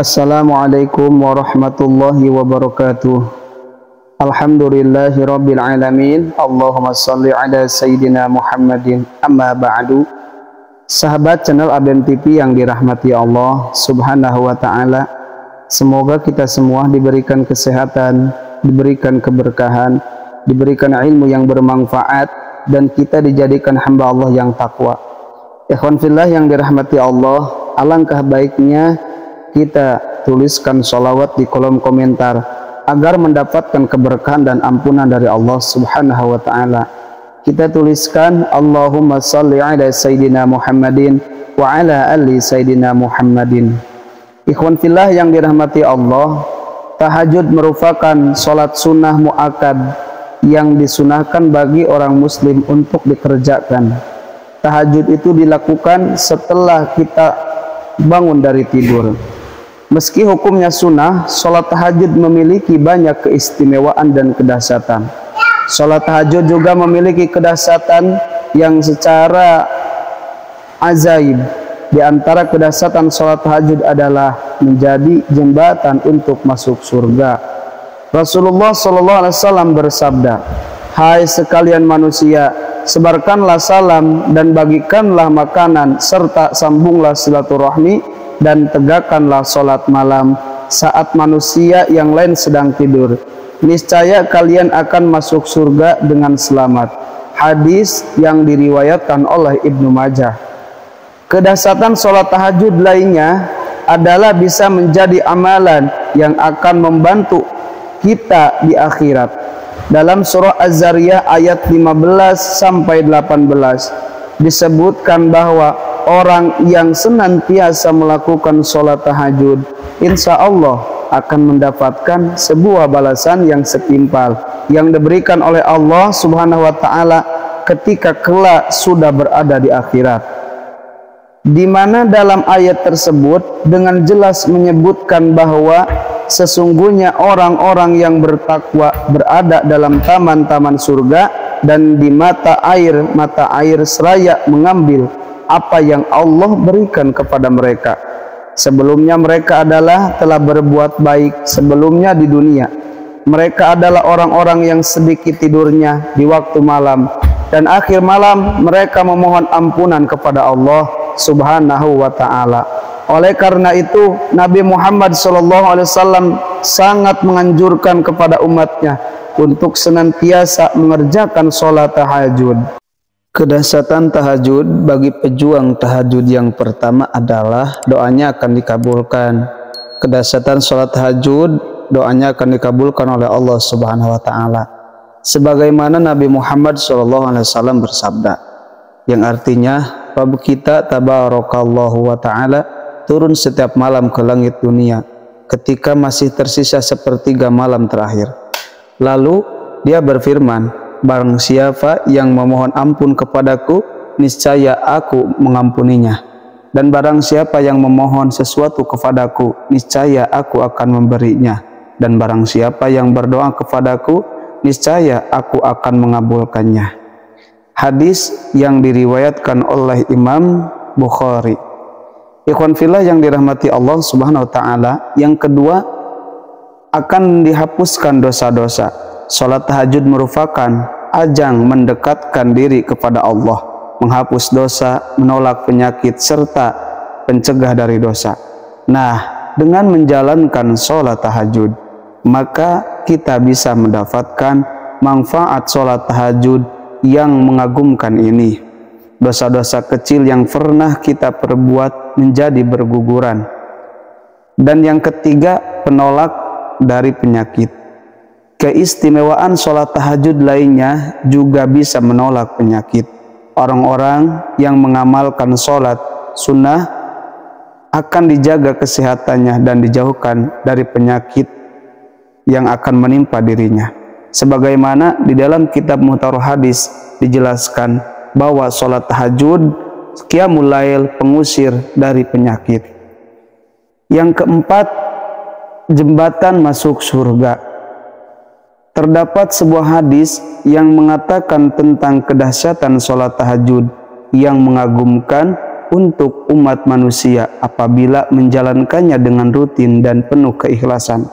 Assalamualaikum warahmatullahi wabarakatuh. Alhamdulillahi rabbil alamin. Allahumma salli ala sayyidina Muhammadin. Amma ba'du. Sahabat channel Aben TV yang dirahmati Allah subhanahu wa ta'ala, semoga kita semua diberikan kesehatan, diberikan keberkahan, diberikan ilmu yang bermanfaat, dan kita dijadikan hamba Allah yang takwa. Ikhwan fillah yang dirahmati Allah, alangkah baiknya kita tuliskan sholawat di kolom komentar agar mendapatkan keberkahan dan ampunan dari Allah subhanahu wa ta'ala. Kita tuliskan Allahumma salli ala sayyidina Muhammadin wa ala ali sayyidina Muhammadin. Ikhwan fillah yang dirahmati Allah, tahajud merupakan sholat sunnah mu'akkad yang disunahkan bagi orang muslim untuk dikerjakan. Tahajud itu dilakukan setelah kita bangun dari tidur. Meski hukumnya sunnah, sholat tahajud memiliki banyak keistimewaan dan kedahsyatan. Sholat tahajud juga memiliki kedahsyatan yang secara ajaib. Di antara kedahsyatan sholat tahajud adalah menjadi jembatan untuk masuk surga. Rasulullah SAW bersabda, "Hai sekalian manusia, sebarkanlah salam dan bagikanlah makanan serta sambunglah silaturahmi dan tegakkanlah sholat malam saat manusia yang lain sedang tidur. Niscaya kalian akan masuk surga dengan selamat." Hadis yang diriwayatkan oleh Ibnu Majah. Kedahsyatan sholat tahajud lainnya adalah bisa menjadi amalan yang akan membantu kita di akhirat. Dalam surah Az-Zariyah ayat 15 sampai 18 disebutkan bahwa orang yang senantiasa melakukan sholat tahajud, insya Allah akan mendapatkan sebuah balasan yang setimpal yang diberikan oleh Allah subhanahu wa ta'ala ketika kelak sudah berada di akhirat, di mana dalam ayat tersebut dengan jelas menyebutkan bahwa sesungguhnya orang-orang yang bertakwa berada dalam taman-taman surga, dan di mata air seraya mengambil apa yang Allah berikan kepada mereka. Sebelumnya mereka telah berbuat baik sebelumnya di dunia. Mereka adalah orang-orang yang sedikit tidurnya di waktu malam, dan akhir malam mereka memohon ampunan kepada Allah subhanahu wa ta'ala. Oleh karena itu Nabi Muhammad SAW sangat menganjurkan kepada umatnya untuk senantiasa mengerjakan sholat tahajud. Kedahsyatan tahajud bagi pejuang tahajud yang pertama adalah doanya akan dikabulkan. Kedahsyatan sholat tahajud, doanya akan dikabulkan oleh Allah subhanahu wa ta'ala. Sebagaimana Nabi Muhammad SAW bersabda, yang artinya Rabb kita tabarakallahu wa ta'ala turun setiap malam ke langit dunia ketika masih tersisa sepertiga malam terakhir. Lalu dia berfirman, barang siapa yang memohon ampun kepadaku, niscaya aku mengampuninya. Dan barang siapa yang memohon sesuatu kepadaku, niscaya aku akan memberinya. Dan barang siapa yang berdoa kepadaku, niscaya aku akan mengabulkannya. Hadis yang diriwayatkan oleh Imam Bukhari. Ikhwan fillah yang dirahmati Allah subhanahu wa ta'ala, yang kedua, akan dihapuskan dosa-dosa. Sholat tahajud merupakan ajang mendekatkan diri kepada Allah, menghapus dosa, menolak penyakit, serta pencegah dari dosa. Nah, dengan menjalankan sholat tahajud, maka kita bisa mendapatkan manfaat sholat tahajud yang mengagumkan ini. Dosa-dosa kecil yang pernah kita perbuat menjadi berguguran. Dan yang ketiga, penolak dari penyakit. Keistimewaan sholat tahajud lainnya juga bisa menolak penyakit. Orang-orang yang mengamalkan sholat sunnah akan dijaga kesehatannya dan dijauhkan dari penyakit yang akan menimpa dirinya. Sebagaimana di dalam kitab Muhtarul Hadis dijelaskan bahwa sholat tahajud, qiyamul lail, pengusir dari penyakit. Yang keempat, jembatan masuk surga. Terdapat sebuah hadis yang mengatakan tentang kedahsyatan sholat tahajud yang mengagumkan untuk umat manusia apabila menjalankannya dengan rutin dan penuh keikhlasan.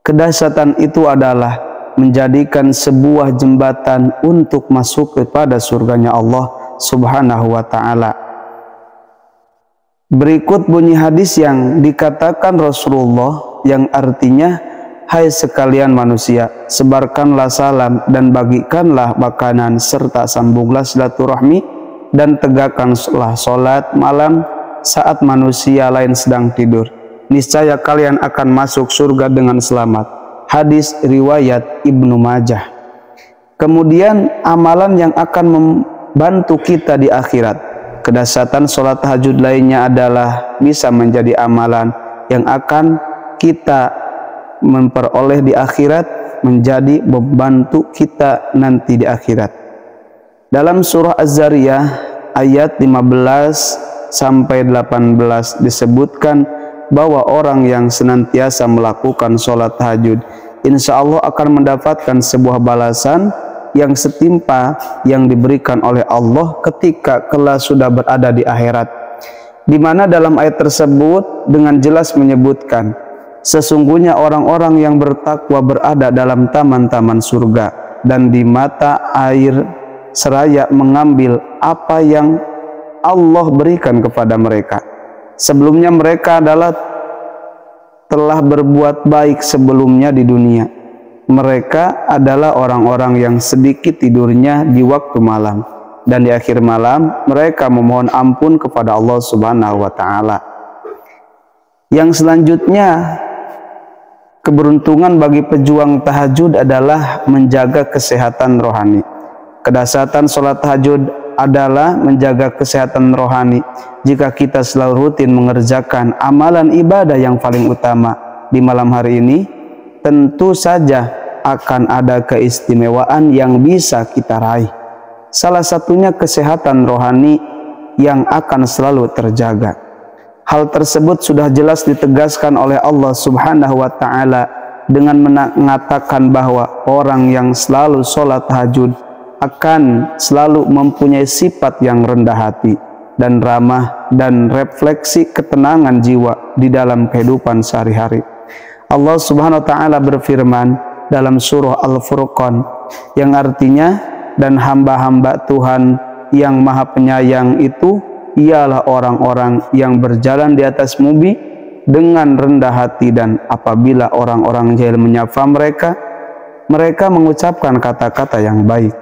Kedahsyatan itu adalah menjadikan sebuah jembatan untuk masuk kepada surganya Allah Subhanahu wa ta'ala. Berikut bunyi hadis yang dikatakan Rasulullah yang artinya, hai sekalian manusia, sebarkanlah salam dan bagikanlah makanan serta sambunglah silaturahmi dan tegakkanlah sholat malam saat manusia lain sedang tidur. Niscaya kalian akan masuk surga dengan selamat. Hadis riwayat Ibnu Majah. Kemudian amalan yang akan membantu kita di akhirat. Kedahsyatan sholat tahajud lainnya adalah bisa menjadi amalan yang akan kita memperoleh di akhirat, menjadi membantu kita nanti di akhirat. Dalam surah Az-Zariyah ayat 15 sampai 18 disebutkan bahwa orang yang senantiasa melakukan sholat tahajud insya Allah akan mendapatkan sebuah balasan yang setimpa yang diberikan oleh Allah ketika kelak sudah berada di akhirat, di mana dalam ayat tersebut dengan jelas menyebutkan sesungguhnya orang-orang yang bertakwa berada dalam taman-taman surga dan di mata air seraya mengambil apa yang Allah berikan kepada mereka. Sebelumnya mereka telah berbuat baik sebelumnya di dunia. Mereka adalah orang-orang yang sedikit tidurnya di waktu malam dan di akhir malam mereka memohon ampun kepada Allah Subhanahu wa ta'ala. Yang selanjutnya, keberuntungan bagi pejuang tahajud adalah menjaga kesehatan rohani. Kedahsyatan sholat tahajud adalah menjaga kesehatan rohani. Jika kita selalu rutin mengerjakan amalan ibadah yang paling utama di malam hari ini, tentu saja akan ada keistimewaan yang bisa kita raih. Salah satunya kesehatan rohani yang akan selalu terjaga. Hal tersebut sudah jelas ditegaskan oleh Allah Subhanahu wa ta'ala dengan mengatakan bahwa orang yang selalu sholat tahajud akan selalu mempunyai sifat yang rendah hati dan ramah dan refleksi ketenangan jiwa di dalam kehidupan sehari-hari. Allah Subhanahu wa ta'ala berfirman dalam surah Al-Furqan yang artinya, dan hamba-hamba Tuhan yang maha penyayang itu ialah orang-orang yang berjalan di atas bumi dengan rendah hati, dan apabila orang-orang jahil menyapa mereka, mereka mengucapkan kata-kata yang baik,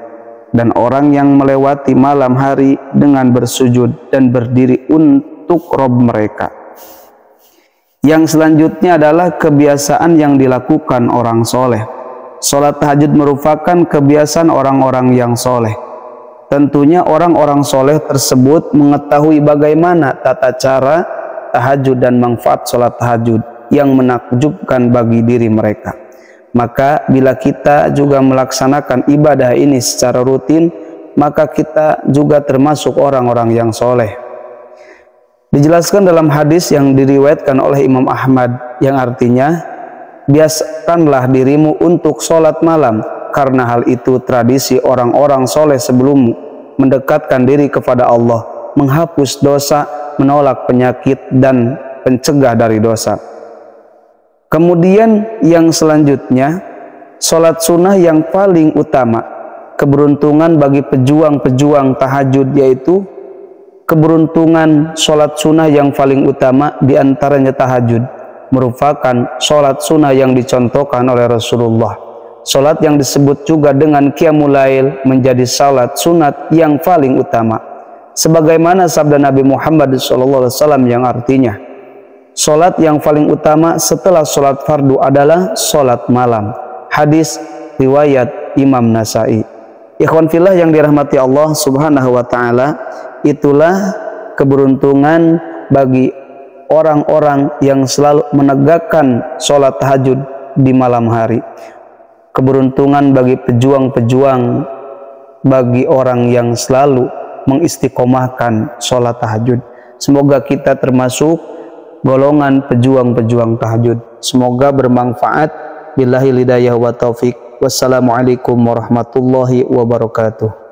dan orang yang melewati malam hari dengan bersujud dan berdiri untuk Rabb mereka. Yang selanjutnya adalah kebiasaan yang dilakukan orang soleh. Sholat tahajud merupakan kebiasaan orang-orang yang soleh. Tentunya orang-orang soleh tersebut mengetahui bagaimana tata cara tahajud dan manfaat sholat tahajud yang menakjubkan bagi diri mereka. Maka bila kita juga melaksanakan ibadah ini secara rutin, maka kita juga termasuk orang-orang yang soleh. Dijelaskan dalam hadis yang diriwayatkan oleh Imam Ahmad yang artinya, biasakanlah dirimu untuk sholat malam, karena hal itu tradisi orang-orang soleh sebelummu, mendekatkan diri kepada Allah, menghapus dosa, menolak penyakit, dan pencegah dari dosa. Kemudian yang selanjutnya, sholat sunnah yang paling utama. Keberuntungan bagi pejuang-pejuang tahajud, yaitu keberuntungan sholat sunnah yang paling utama diantaranya tahajud, merupakan sholat sunnah yang dicontohkan oleh Rasulullah. Sholat yang disebut juga dengan qiyamul lail menjadi sholat sunat yang paling utama. Sebagaimana sabda Nabi Muhammad SAW yang artinya, sholat yang paling utama setelah sholat fardu adalah sholat malam. Hadis riwayat Imam Nasai. Ikhwan fillah yang dirahmati Allah Subhanahu wa ta'ala, itulah keberuntungan bagi orang-orang yang selalu menegakkan sholat tahajud di malam hari. Keberuntungan bagi pejuang-pejuang, bagi orang yang selalu mengistiqomahkan sholat tahajud. Semoga kita termasuk golongan pejuang-pejuang tahajud. Semoga bermanfaat. Billahi hidayah wa taufik. Wassalamualaikum warahmatullahi wabarakatuh.